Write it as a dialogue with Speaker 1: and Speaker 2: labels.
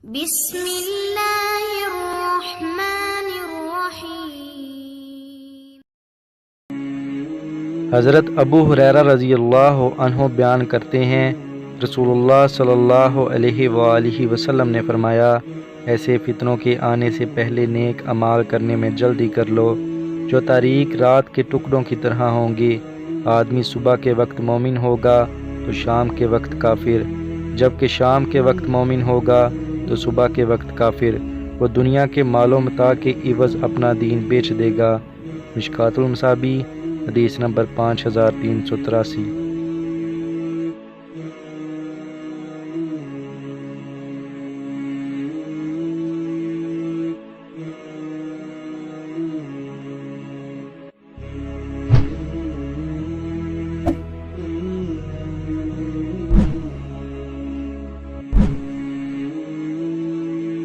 Speaker 1: بسم اللہ الرحمن الرحیم۔
Speaker 2: حضرت ابو ہریرہ رضی اللہ عنہ بیان کرتے ہیں، رسول اللہ صلی اللہ علیہ وآلہ وسلم نے فرمایا، ایسے فتنوں کے آنے سے پہلے نیک اعمال کرنے میں جلدی کر لو جو تاریک رات کے ٹکڑوں کی طرح ہوں گے۔ آدمی صبح کے وقت مومن ہوگا تو شام کے وقت کافر، جبکہ شام کے وقت مومن ہوگا تو صبح کے وقت کافر۔ وہ دنیا کے مال و متاع کے عوض اپنا دین بیچ دے گا۔ مشکوٰۃ المصابیح حدیث نمبر 5383۔